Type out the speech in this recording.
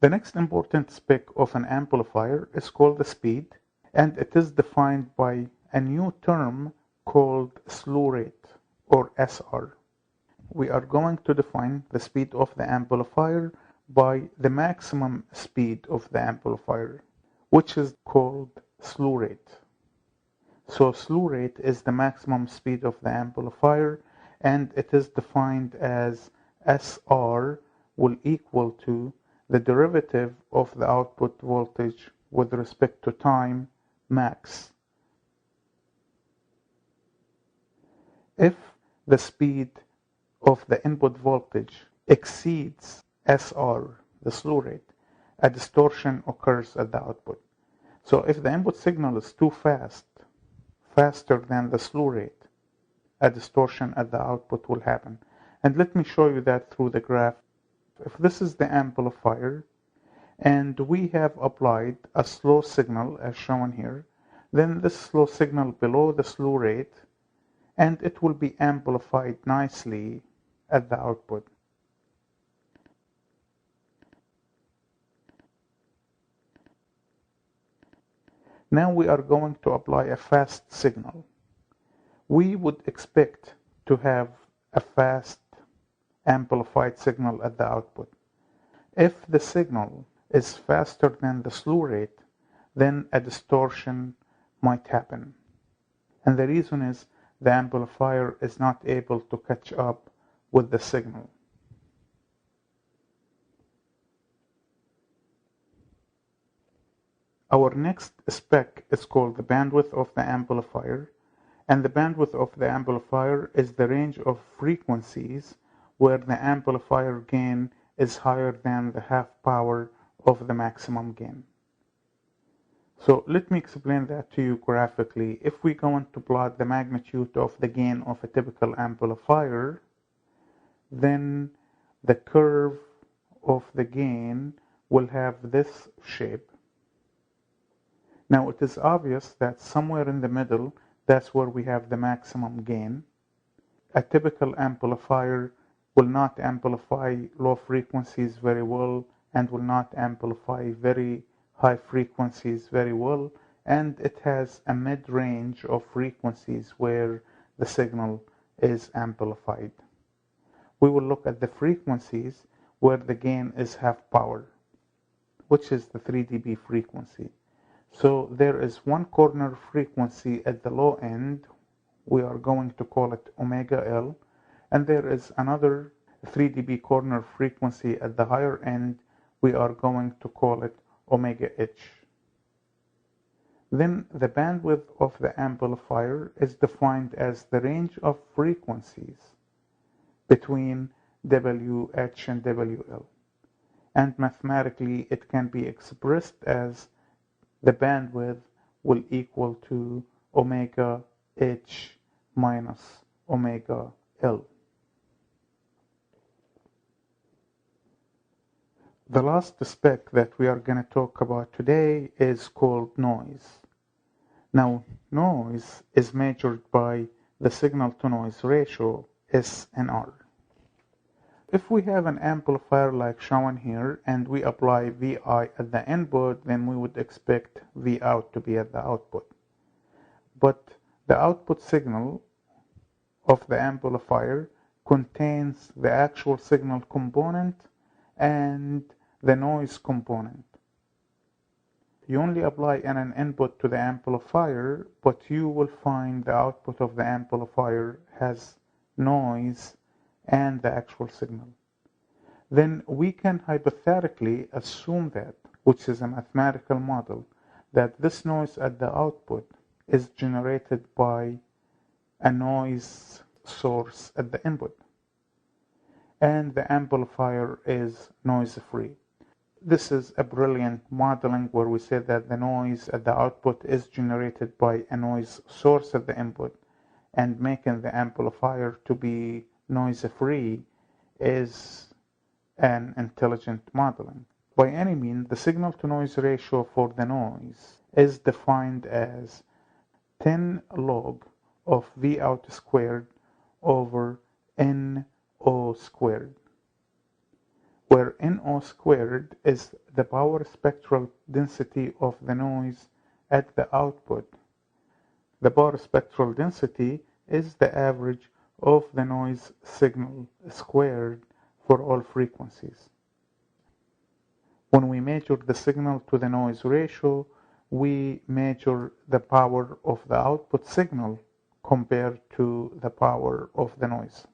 The next important spec of an amplifier is called the speed, and it is defined by a new term called slew rate, or SR. We are going to define the speed of the amplifier by the maximum speed of the amplifier, which is called slew rate. So slew rate is the maximum speed of the amplifier, and it is defined as SR will equal to the derivative of the output voltage with respect to time max. If the speed of the input voltage exceeds SR, the slew rate, a distortion occurs at the output. So if the input signal is too fast, faster than the slew rate, a distortion at the output will happen. And let me show you that through the graph. If this is the amplifier and we have applied a slow signal as shown here, then this slow signal below the slew rate, and it will be amplified nicely at the output. Now we are going to apply a fast signal. We would expect to have a fast amplified signal at the output. If the signal is faster than the slew rate, then a distortion might happen. And the reason is the amplifier is not able to catch up with the signal. Our next spec is called the bandwidth of the amplifier, and the bandwidth of the amplifier is the range of frequencies where the amplifier gain is higher than the half power of the maximum gain. So let me explain that to you graphically. If we go on to plot the magnitude of the gain of a typical amplifier, then the curve of the gain will have this shape. Now it is obvious that somewhere in the middle, that's where we have the maximum gain. A typical amplifier will not amplify low frequencies very well and will not amplify very high frequencies very well, and it has a mid-range of frequencies where the signal is amplified. We will look at the frequencies where the gain is half power, which is the 3 dB frequency. So there is one corner frequency at the low end, we are going to call it omega L, and there is another 3 dB corner frequency at the higher end, we are going to call it omega H. Then the bandwidth of the amplifier is defined as the range of frequencies between WH and WL. And mathematically it can be expressed as the bandwidth will equal to omega H minus omega L. The last spec that we are going to talk about today is called noise. Now, noise is measured by the signal-to-noise ratio, SNR. If we have an amplifier like shown here and we apply VI at the input, then we would expect V out to be at the output. But the output signal of the amplifier contains the actual signal component and the noise component. You only apply an input to the amplifier, but you will find the output of the amplifier has noise and the actual signal. Then we can hypothetically assume that, which is a mathematical model, that this noise at the output is generated by a noise source at the input, and the amplifier is noise free. This is a brilliant modeling where we say that the noise at the output is generated by a noise source at the input, and making the amplifier to be noise free is an intelligent modeling. By any means, the signal to noise ratio for the noise is defined as 10 log of V out squared over NO squared, where NO squared is the power spectral density of the noise at the output. The power spectral density is the average of the noise signal squared for all frequencies. When we measure the signal to the noise ratio, we measure the power of the output signal compared to the power of the noise.